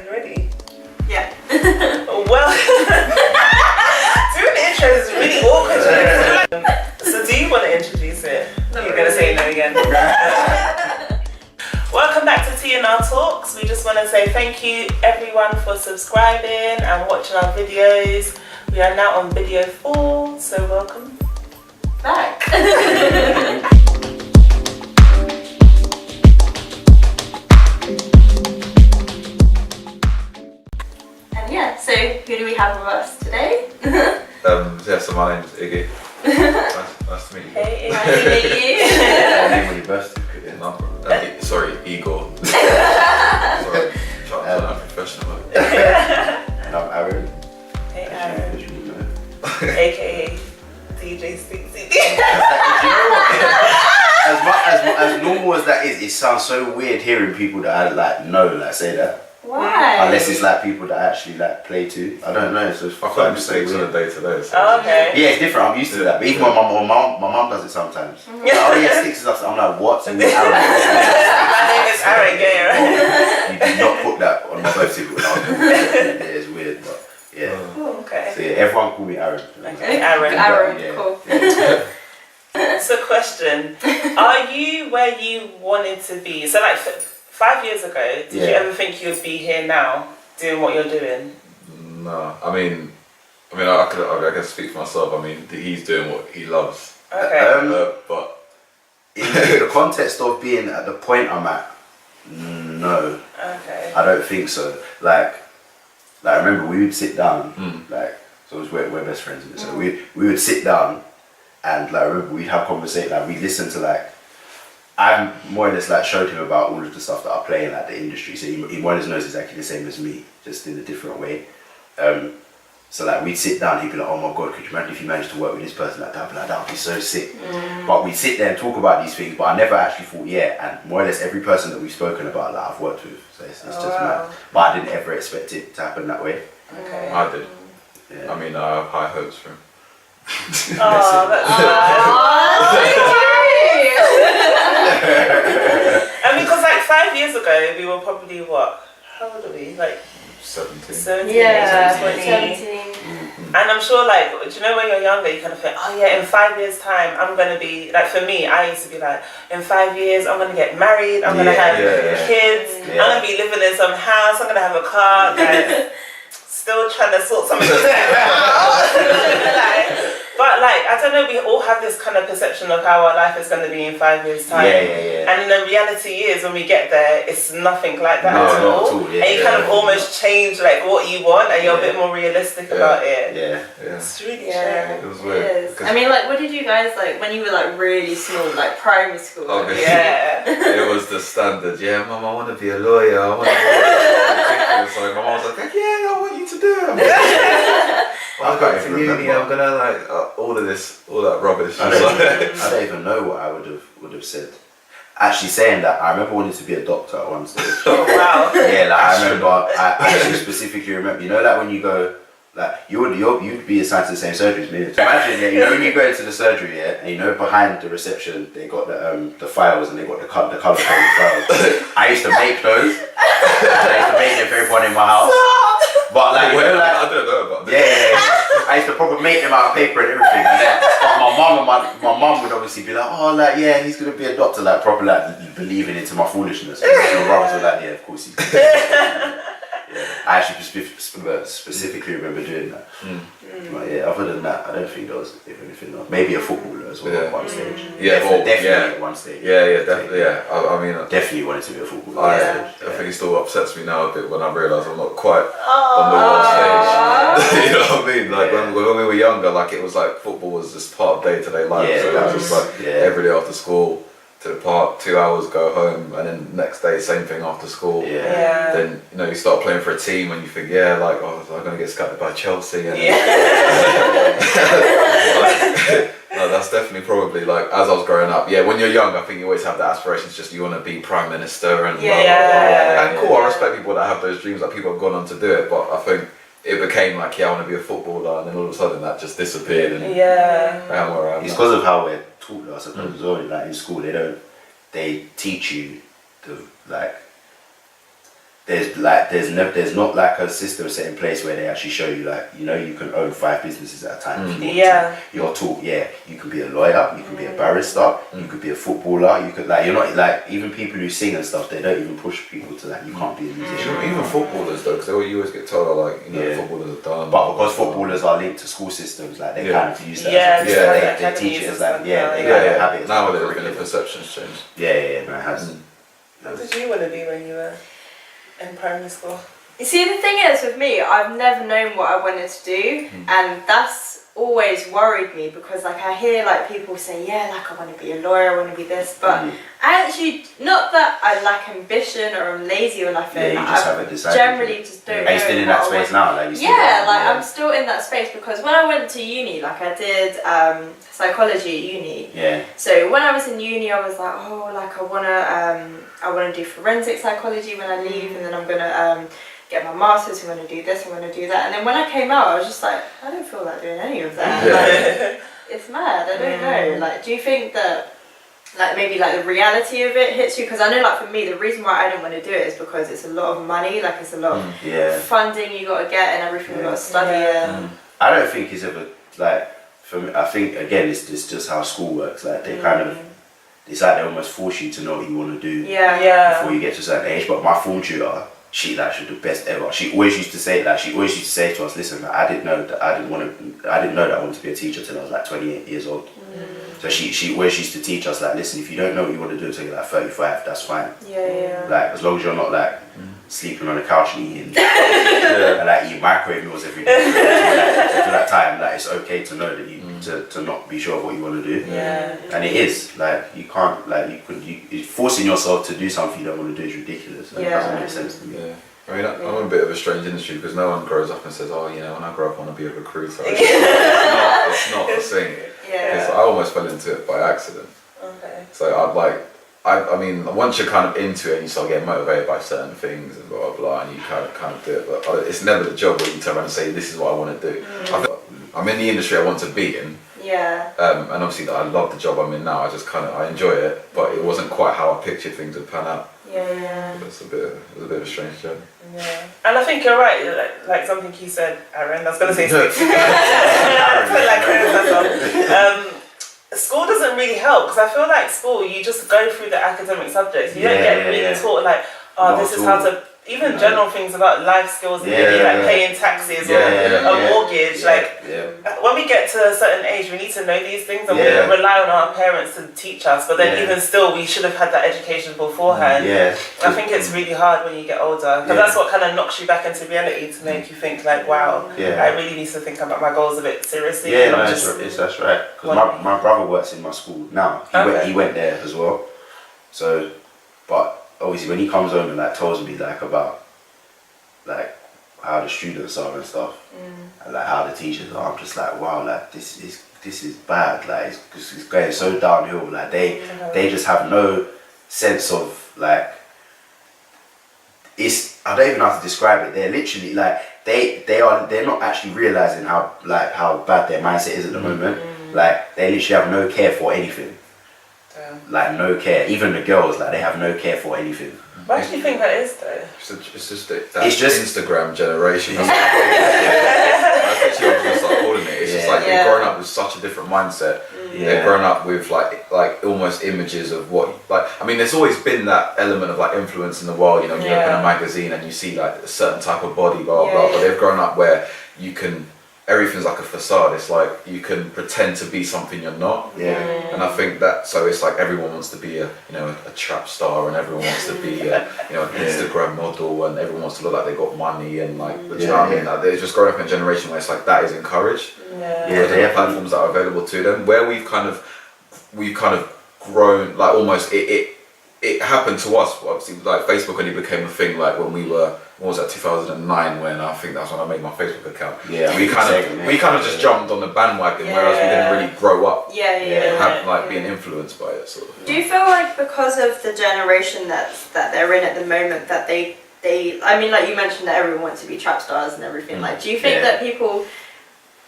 You ready? Yeah. Well, doing the intro is really awkward. So do you want to introduce it? Not You're going to say really. no again. Welcome back to T&RTALKS. We just want to say thank you everyone for subscribing and watching our videos. We are now on video 4, so welcome back. And yeah, so who do we have with us today? So my name's Iggy. Nice to meet you. Hey, Nice to meet you. Name on your birth certificate. No, sorry, Igor. Sorry, trying to sound professional. And I'm Aaron. Hey Aaron, You know. aka DJ Stinksy. Do you know what? As normal as that is, it sounds so weird hearing people that I like say that. Why? Unless it's like people that I actually like play to. I don't know. So it's I find mistakes on a weird. day to day. Oh, okay. Yeah, it's different. I'm used to that. But even my mum does it sometimes. Like, oh yeah, sticks is us. I'm like, what? So you're Aaron. My name is Aaron Gayer. You did not put that on my birth certificate. Yeah, it's weird, but yeah. Oh, okay. So yeah, everyone call me Aaron. Okay, Aaron. Aaron, Yeah. cool. So question, are you where you wanted to be? So like 5 years ago, did you ever think you would be here now, doing what you're doing? No, I mean, I can speak for myself. I mean, he's doing what he loves. Okay. But In the context of being at the point I'm at, no. Okay. I don't think so. Like I remember we would sit down, so we're best friends, isn't it? So we would sit down, and like I remember we'd have conversation. Like we'd listen to I more or less showed him about all of the stuff that I play in the industry. So he more or less knows exactly the same as me, just in a different way. So we'd sit down, he'd be like, oh my god, could you imagine if you managed to work with this person like that? I'd be like, that would be so sick. But we'd sit there and talk about these things, but I never actually thought, and more or less every person that we've spoken about, I've worked with. So it's just mad. But I didn't ever expect it to happen that way. Okay. I did. Yeah. I mean, I have high hopes for him. Oh, that's I mean, because 5 years ago, we were probably what? How old are we? 17. 17, Yeah, 20. 17. And I'm sure, do you know when you're younger, you kind of think, oh yeah, in 5 years' time, I'm going to be, for me, I used to be like, in 5 years, I'm going to get married, I'm going to have kids, I'm going to be living in some house, I'm going to have a car, still trying to sort something out. But I don't know, we all have this kind of perception of how our life is going to be in 5 years' time. Yeah. And the reality is, when we get there, it's nothing like that at all. Yeah, and you kind of almost change what you want, and you're a bit more realistic about it. Yeah. It's really Yeah. It was It weird. is. I mean, what did you guys when you were really small, primary school? Okay. Yeah. It was the standard. Yeah, Mum, I want to be a lawyer. I want to be a so my mum was like, yeah, I want you to do it. I'm going to uni. I'm gonna all of this, all that rubbish. I don't even know what I would have said. Actually saying that, I remember wanting to be a doctor at one stage. Oh, wow. Yeah, I remember, I actually specifically remember, when you go, you'd be assigned to the same surgery as me. Imagine, when you go into the surgery, and behind the reception, they got the files, and they got the colour coded files. I used to make those. I used to make them for everyone in my house. But I don't know about this. Yeah. I used to probably make them out of paper and everything. And then my mum would obviously be like, oh, he's gonna be a doctor, proper believing into my foolishness. And my brothers were like, yeah, of course he's gonna be. I actually specifically remember doing that. But other than that, I don't think there was anything else. Maybe a footballer as well at one stage. Definitely at one stage. Definitely. Yeah, I mean, definitely wanted to be a footballer. I think it still upsets me now a bit when I realise I'm not quite on the one stage. You know what I mean? When we were younger, it was football was just part of day-to-day life. Yeah, so it was just every day after school to the park, 2 hours, go home, and then next day same thing after school. Yeah. Then you start playing for a team and you think, I'm gonna get scouted by Chelsea. And no, that's definitely probably as I was growing up. Yeah, when you're young, I think you always have the aspirations. Just you want to be prime minister and blah, blah, blah. And cool, I respect people that have those dreams. People have gone on to do it, but I think it became I want to be a footballer, and then all of a sudden that just disappeared. And I am where I am. It's because of how we're taught, I suppose, as well. In school, they teach you the there's not like a system set in place where they actually show you like, you know, you can own 5 businesses at a time. If you want to. You're taught, you can be a lawyer, you can be a barrister, you could be a footballer, you could like, you're not like, even people who sing and stuff, they don't even push people to like, you can't be a musician. Even footballers though, because you always get told like, you know, footballers are done. But because footballers are linked to school systems, like they kind of use that. They teach it as like, they kind of have it. Now the perception's changed. No, it has. What did you want to be when you were in primary school? You see, the thing is with me, I've never known what I wanted to do, and that's always worried me because like I hear like people say, yeah, like I want to be a lawyer, I want to be this, but I actually, not that I lack ambition or I'm lazy or nothing. Yeah, you just haven't decided. Generally just don't know. Are you still in that space now? Like, I'm still in that space because when I went to uni, like I did psychology at uni. Yeah. So when I was in uni, I was like, oh, like I wanna do forensic psychology when I leave, and then I'm gonna get my masters, I'm going to do this, I'm going to do that. And then when I came out, I was just like, I don't feel like doing any of that. Like, it's mad, I don't know. Like, do you think that, like, maybe like the reality of it hits you? Because I know, like, for me, the reason why I didn't want to do it is because it's a lot of money, like, it's a lot of funding you got to get and everything you got to study. I don't think it's ever, like, for me, I think, again, it's just how school works. Like, they kind of, it's like they almost force you to know what you want to do before you get to a certain age. But my form tutor, she's the best ever. She always used to say that. She always used to say to us, "Listen, like, I didn't know that I wanted to be a teacher till I was like 28 years old." So she always used to teach us like, "Listen, if you don't know what you want to do until you're like 35, that's fine. Like as long as you're not like sleeping on the couch and eating and like eating microwave meals every day until that time, like it's okay to know that you to not be sure of what you want to do." And it is like you can't like you forcing yourself to do something you don't want to do is ridiculous. Like, it doesn't make sense to me. I mean, I'm in a bit of a strange industry because no one grows up and says, "Oh, you know, when I grow up, I want to be a recruiter." It's not a thing. Because I almost fell into it by accident. Okay. So I mean, once you're kind of into it and you start getting motivated by certain things and blah blah blah, and you kind of do it, but it's never the job where you turn around and say, "This is what I want to do." I'm in the industry I want to be in. And obviously that I love the job I'm in now. I enjoy it, but it wasn't quite how I pictured things would pan out. It's a bit of a strange journey. And I think you're right. Like something you said, Aaron. I was gonna say school doesn't really help because I feel like school, you just go through the academic subjects. You don't get really taught like, this is how to. Even general things about life skills, and maybe like paying taxes or a mortgage. When we get to a certain age, we need to know these things, and we rely on our parents to teach us. But then even still, we should have had that education beforehand. I think it's really hard when you get older, because that's what kind of knocks you back into reality to make you think like, wow, I really need to think about my goals a bit seriously. That's right. Because my brother works in my school now. He went there as well. So, but obviously when he comes home and like tells me like about like how the students are and stuff and like how the teachers are, I'm just like, wow, like this is bad. Like it's going so downhill. Like they just have no sense of like, I don't even know how to describe it. They're literally like they're not actually realizing how bad their mindset is at the moment. Like they literally have no care for anything. Like no care. Even the girls, like they have no care for anything. Why do you think that is though? It's just Instagram generation. That's actually what I'm start calling it. It's just like they're growing up with such a different mindset. They're growing up with like almost images of what I mean. There's always been that element of like influence in the world. You know, you open a magazine and you see like a certain type of body, blah blah. But they've grown up where you can. Everything's like a facade. It's like you can pretend to be something you're not. And I think that it's like everyone wants to be a trap star, and everyone wants to be an Instagram model, and everyone wants to look like they got money and like. But you know what I mean? Like they're just growing up in a generation where it's like that is encouraged. They have platforms that are available to them where we've kind of grown like almost it happened to us. Obviously, like Facebook only became a thing like when we were. What was that, 2009, when I think that's when I made my Facebook account. We kind of just jumped on the bandwagon, whereas we didn't really grow up being influenced by it. Sort of. Do you feel like because of the generation that they're in at the moment that they I mean, like you mentioned that everyone wants to be trap stars and everything. Like, do you think that people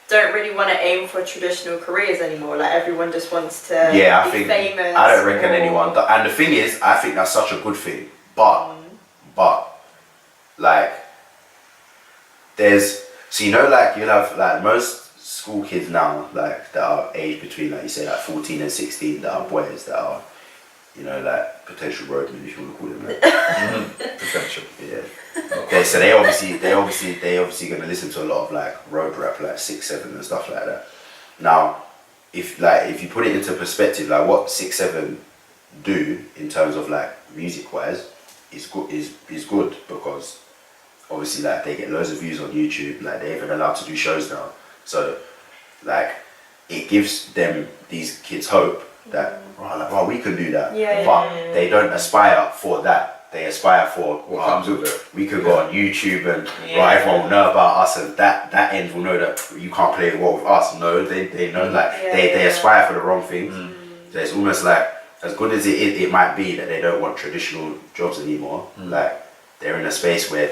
don't really want to aim for traditional careers anymore? Like everyone just wants to be famous. I don't reckon anyone. And the thing is, I think that's such a good thing. But like there's, so you know, like you'll have like most school kids now, like that are aged between, like you say, like 14 and 16, that are boys that are, you know, like potential roadmen, if you want to call them that. Potential. Yeah. Okay, so they obviously gonna listen to a lot of like road rap, like 6, 7 and stuff like that. Now, if you put it into perspective, like what 6, 7 do in terms of like music wise is good because obviously like they get loads of views on YouTube, like they're even allowed to do shows now. So like it gives them, these kids, hope that we can do that. But they don't aspire for that. They aspire for we could go on YouTube and everyone will know about us, and that end will know that you can't play well with us. No, they know they aspire for the wrong things. So it's almost like, as good as it might be that they don't want traditional jobs anymore, like they're in a space where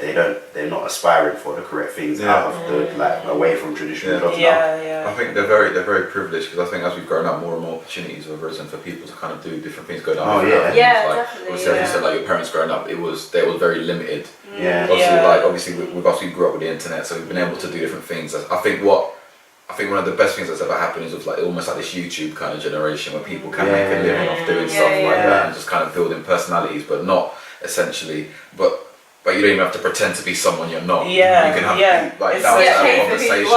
they're not aspiring for the correct things out of the, like, away from traditional jobs now. I think they're very privileged, because I think as we've grown up, more and more opportunities have arisen for people to kind of do different things, go down different avenues. Definitely. Obviously, as you said, like your parents growing up, it was very limited. Obviously with us, we grew up with the internet, so we've been able to do different things. I think one of the best things that's ever happened is with like almost like this YouTube kind of generation where people can make a living off doing stuff like that and just kind of building personalities, but not essentially, but you don't even have to pretend to be someone you're not. You can have like down-to-earth conversations.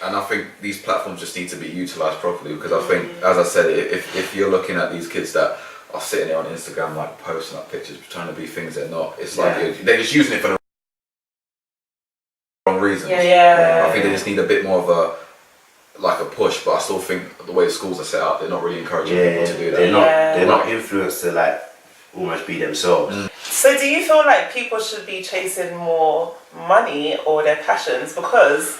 And I think these platforms just need to be utilised properly, because I think, as I said, if you're looking at these kids that are sitting there on Instagram like posting up pictures trying to be things they're not, it's like they're just using it for the wrong reasons. I think they just need a bit more of a push, but I still think the way the schools are set up, they're not really encouraging people to do that. They're not influenced to like almost be themselves. So do you feel like people should be chasing more money or their passions? Because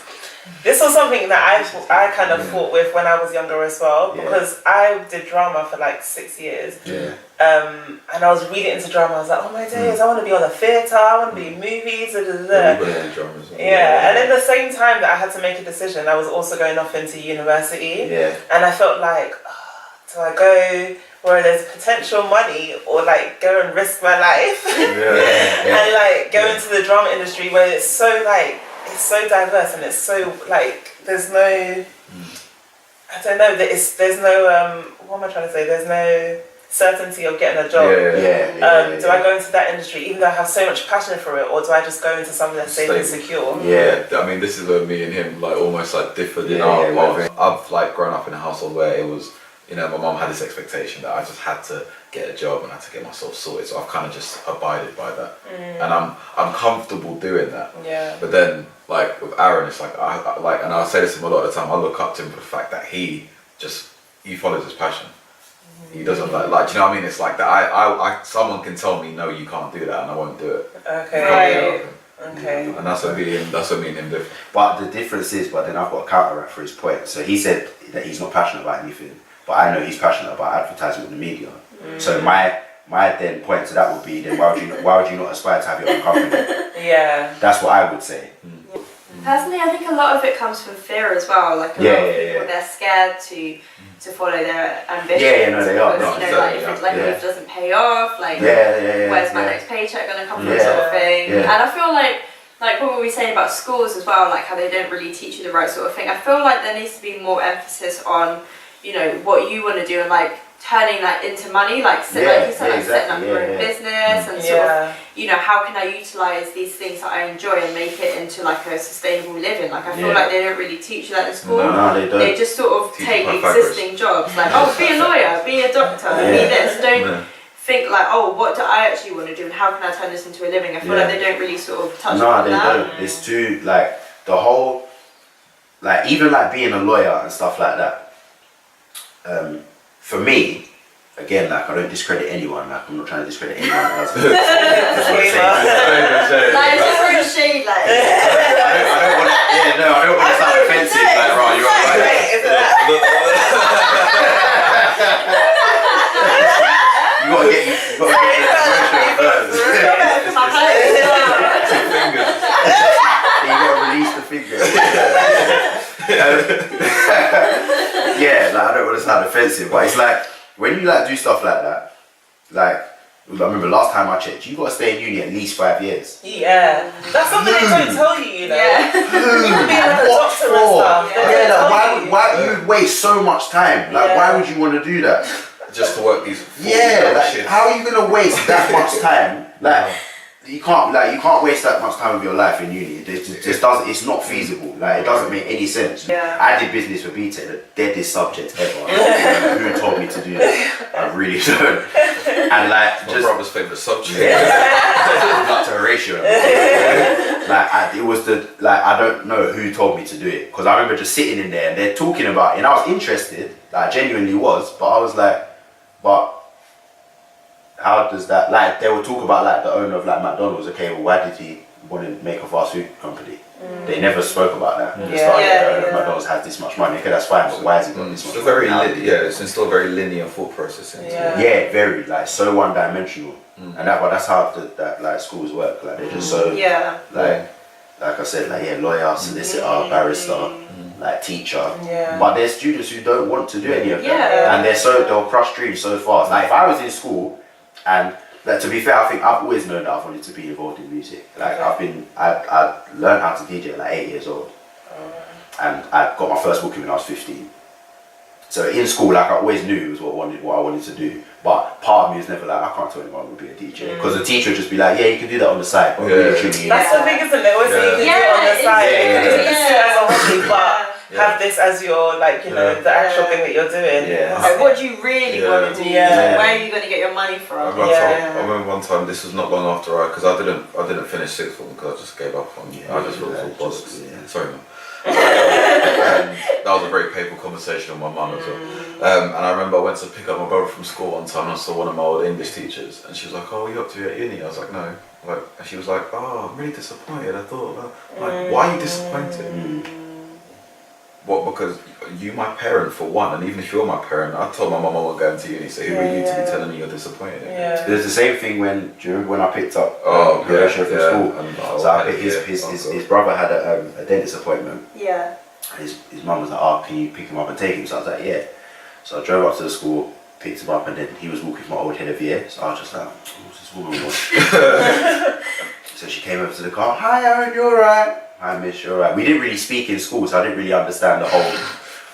this was something that I kind of fought with when I was younger as well, because I did drama for like 6 years. And I was really into drama. I was like, oh my days, I want to be on a theatre, I want to be in movies, and at the same time that I had to make a decision, I was also going off into university. And I felt like, do I go where there's potential money, or like go and risk my life and like go into the drama industry where it's so diverse and it's so like there's no I don't know, there's no what am I trying to say, there's no certainty of getting a job. Do I go into that industry even though I have so much passion for it, or do I just go into something that's safe and secure? I mean, this is where me and him like almost like differed in our paths. I've like grown up in a household where it was, you know, my mum had this expectation that I just had to get a job and I had to get myself sorted, so I've kind of just abided by that, and I'm comfortable doing that. But then, like with Aaron, it's like and I say this to him a lot of the time. I look up to him for the fact that he follows his passion. He doesn't like do you know what I mean? It's like that. I someone can tell me no, you can't do that, and I won't do it. And that's what me and him do. But the difference is, then I've got a counteract for his point. So he said that he's not passionate about anything, but I know he's passionate about advertising in the media. So my then point to that would be, then why would you not aspire to have your own company? That's what I would say. Personally, I think a lot of it comes from fear as well. Like a lot of people, they're scared to follow their ambitions. No, they are. Because, you know, like if it doesn't pay off, like where's my next paycheck gonna come from, sort of thing. And I feel like what were we saying about schools as well, like how they don't really teach you the right sort of thing. I feel like there needs to be more emphasis on, you know, what you want to do and like turning that into money, like you said, like setting up your own business and sort of, you know, how can I utilize these things that I enjoy and make it into like a sustainable living. Like I feel like they don't really teach you that in school. No, they don't. They just sort of take existing jobs, like be a lawyer, be a doctor, be this. Don't think like, what do I actually want to do and how can I turn this into a living? I feel like they don't really sort of touch on that. No, they don't. It's too like the whole, like even like being a lawyer and stuff like that. For me, again, like I don't discredit anyone. Like I'm not trying to discredit anyone else. Like just throw shade, like. I don't want to sound offensive. Like, right, you're right. You gotta get you gotta release the fingers. Like I don't want to sound offensive, but it's like when you like do stuff like that, like I remember last time I checked, you got to stay in uni at least 5 years. Yeah, that's something they don't tell you, you know. Yeah. You could be like a What doctor for? and stuff. They don't tell you. Why you would waste so much time? Like, why would you want to do that? Just to work these. Like, how are you gonna waste that much time? Like, you can't waste that much time of your life in uni. It just doesn't. It's not feasible. Like, it doesn't make any sense. Yeah. I did business for BTEC, the deadest subject ever. Who told me to do that? I really don't. And like, My brother's favourite subject. Blood to ratio. It was I don't know who told me to do it, because I remember just sitting in there and they're talking about it, and I was interested. Like, I genuinely was, but I was like, but how does that, like, they would talk about like the owner of like McDonald's. Okay, well, why did he want to make a fast food company? They never spoke about that. They started, McDonald's has this much money. Okay, that's fine, but why has he got this much money? It's still a very linear thought process. Yeah, very, like, so one-dimensional. And that's how that like schools work. Like, they're just so like I said, like, lawyer, solicitor, barrister, like, teacher. But there's students who don't want to do any of that, and they'll crush dreams so fast. Like, if I was in school, and like, to be fair, I think I've always known that I've wanted to be involved in music. Like, I learned how to DJ at like 8 years old, and I got my first booking when I was 15. So in school, like, I always knew it was what I wanted to do. But part of me was never like, I can't tell anyone I would be a DJ, because the teacher would just be like, yeah, you can do that on the side. But really, truly, that's the thing, isn't it? They always say you can do it on the side. You can do it as a hobby, but have this as your, like, you know, the actual thing that you're doing. Like, what do you really want to do? Where are you going to get your money from? I remember one time, this was not long after because I didn't finish sixth form because I just gave up on. I just thought it was all bollocks. Sorry, man. And that was a very painful conversation with my mum as well. And I remember I went to pick up my brother from school one time, and I saw one of my old English teachers, and she was like, "Oh, what are you up to at uni?" I was like, "No." Like, and she was like, "Oh, I'm really disappointed." I thought, like, why are you disappointed? What? Because you my parent for one, and even if you're my parent, I told my mum I was going to uni, so who are you to be telling me you're disappointed? There's the same thing when, do you remember when I picked up Erykah from school? And so I picked his brother had a dentist appointment. Yeah. And his mum was like, "Oh, can you pick him up and take him?" So I was like, "Yeah." So I drove up to the school, picked him up, and then he was walking with my old head of year. So I was just like, "What's this woman want?" So she came over to the car. "Hi, Aaron, you alright?" "Hi, miss, you alright?" We didn't really speak in school, so I didn't really understand the whole.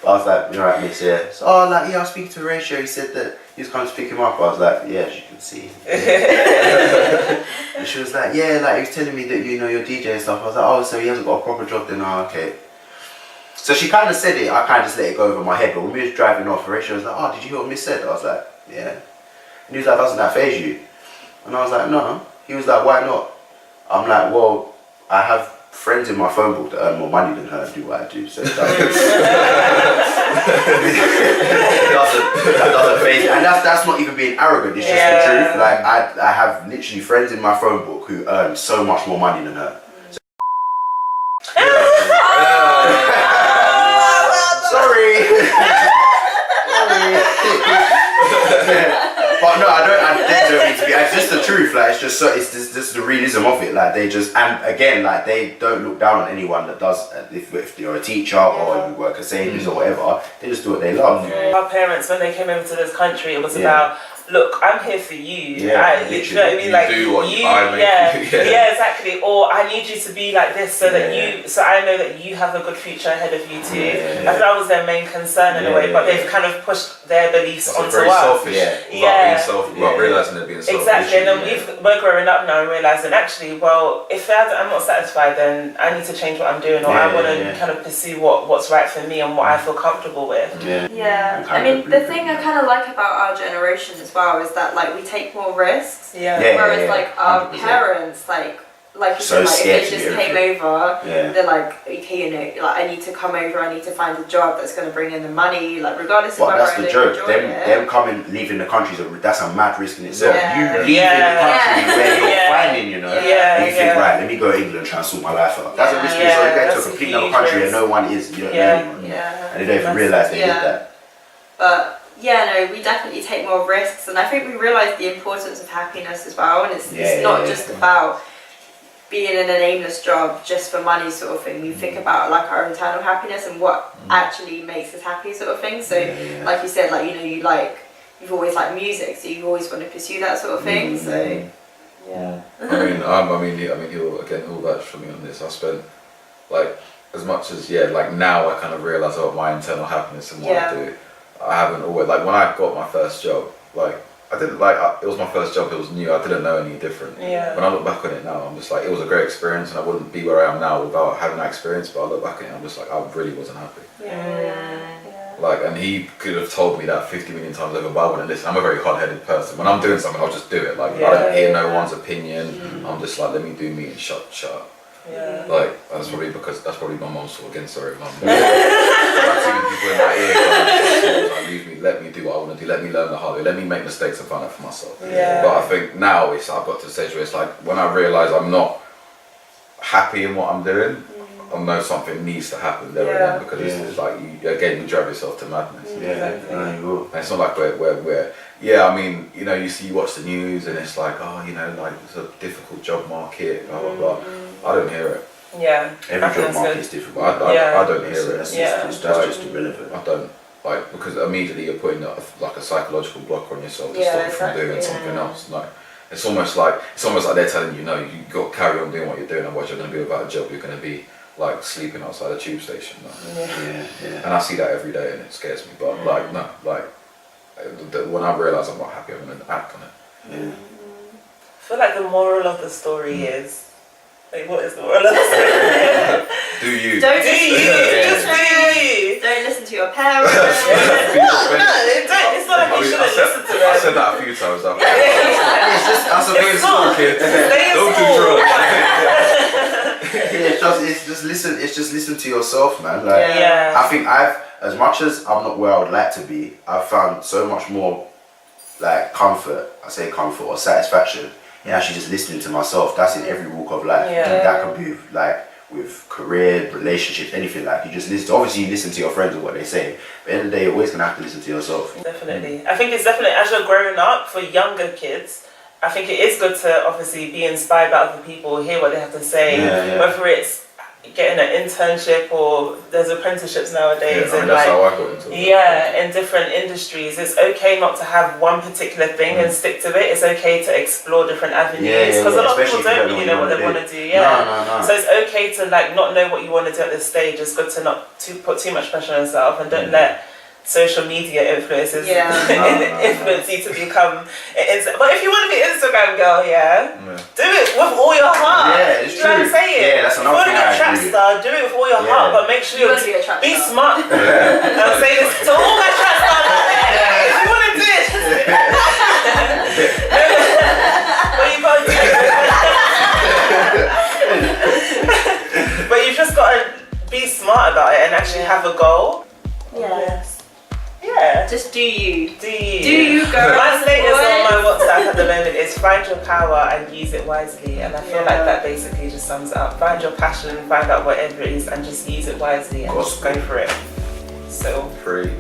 But I was like, "You alright, miss?" "Yeah." So, "Oh, like, yeah, I was speaking to Horatio. He said that he was coming to pick him up." I was like, "Yeah, as you can see." And she was like, "Yeah, like, he was telling me that, you know, you're DJ and stuff." I was like, "Oh, so he hasn't got a proper job then?" "Oh, okay." So she kind of said it, I kind of just let it go over my head. But when we was driving off, Horatio was like, "Oh, did you hear what Miss said?" I was like, "Yeah." And he was like, "Doesn't that faze you?" And I was like, "No." He was like, "Why not?" I'm like, "Well, I have friends in my phone book that earn more money than her and do what I do, so it doesn't, that doesn't faze me." And that's not even being arrogant, it's just the truth. Like, I have literally friends in my phone book who earn so much more money than her. Sorry. But no, I don't mean to be. It's just the truth. Like, it's just the realism of it. Like, they just, and again, like, they don't look down on anyone that does. If you're a teacher or you work at Sainsbury's or whatever, they just do what they love. Our parents, when they came into this country, it was about, look, I'm here for you. You know what I mean? Like, do what I make you. Exactly. Or I need you to be like this so that so I know that you have a good future ahead of you too. I think that was their main concern in a way, but they've kind of pushed their beliefs onto very us. Selfish. Without realising they're being selfish. Exactly, and then we're growing up now and realising, actually, well, if I'm not satisfied, then I need to change what I'm doing, or I want to kind of pursue what's right for me and what I feel comfortable with. I mean, the thing I kind of like about our generation as well is that, like, we take more risks. Whereas like our 100%. Parents, like you so said, like, if they just came over, they're like, okay, you know, like, I need to come over, I need to find a job that's going to bring in the money, like, regardless of whether that's the joke. Them leaving the country, that's a mad risk in itself. You leaving the country where you're finding, you know, and you think, right, let me go to England and try and sort my life out. That's a risk. So you go to a complete other country where no one is, you don't know anyone. And they don't even realise they did that. But yeah, no, we definitely take more risks, and I think we realise the importance of happiness as well, and it's not just about being in an aimless job just for money sort of thing. We think about, like, our internal happiness and what actually makes us happy sort of thing. So like you said, like, you know, you you've always liked music, so you always want to pursue that sort of thing. So yeah. I mean, he'll vouch for me on this. I spent like as much as like now I kind of realise about my internal happiness and what I do. I haven't always like when I got my first job, like I didn't like it was my first job. It was new. I didn't know any different. Yeah. When I look back on it now, I'm just like it was a great experience, and I wouldn't be where I am now without having that experience. But I look back at it, I'm just like I really wasn't happy. Like, and he could have told me that 50 million times over, but I wouldn't listen. I'm a very hard-headed person. When I'm doing something, I'll just do it. Like, I don't hear no one's opinion. I'm just like, let me do me and shut up. Yeah. Like, that's probably my mom's fault again. Sorry, mum. Like, seeing people in my ear, like, leave me, let me do what I want to do. Let me learn the hard way. Let me make mistakes and find out for myself. Yeah. But I think now I've got to the stage where it's like when I realise I'm not happy in what I'm doing. I know something needs to happen there and then because it's like you drive yourself to madness. And it's not like we're I mean, you know, you watch the news and it's like, oh, you know, like it's a difficult job market, blah blah blah. I don't hear it. Yeah. Every job market is difficult. I don't hear it. That's just irrelevant. I don't like because immediately you're putting like a psychological block on yourself to stop you from doing something else. Like it's almost like they're telling you, no, you got to carry on doing what you're doing, otherwise you're going to be without a job. You're going to be like sleeping outside a tube station. And I see that every day and it scares me. But when I realise I'm not happy, I'm going to act on it. I feel like the moral of the story is, like, what is the moral of the story? Do you? Don't do you? Don't listen to your parents. It's not like you shouldn't listen to them. I said that a few times. It's school, kids. Don't do drugs. It's just listen to yourself, man. Like, I think as much as I'm not where I would like to be, I've found so much more like comfort or satisfaction in actually just listening to myself. That's in every walk of life. That can be with career, relationships, anything. Like you just listen. Obviously, you listen to your friends and what they say. But at the end of the day, you're always gonna have to listen to yourself. Definitely. I think it's definitely as you're growing up for younger kids. I think it is good to obviously be inspired by other people, hear what they have to say, whether it's getting an internship or there's apprenticeships nowadays. That's how I got into it. In different industries. It's okay not to have one particular thing and stick to it. It's okay to explore different avenues because a lot of people don't really know what they want to do. No. So it's okay to like not know what you want to do at this stage. It's good to not put too much pressure on yourself and don't let social media influences influence you to become but if you want to be an Instagram girl, do it with all your heart. It's you know what I'm saying? That's if you want to be a trap star, do it with all your heart, but make sure you be smart. I'm saying this to all my trap stars out there. If you want to do it, just but you got to do it. But you've just got to be smart about it and actually have a goal. Just do you. Do you go? My status on my WhatsApp at the moment is find your power and use it wisely, and I feel like that basically just sums it up. Find your passion, find out whatever it is, and just use it wisely and just go for it. So free.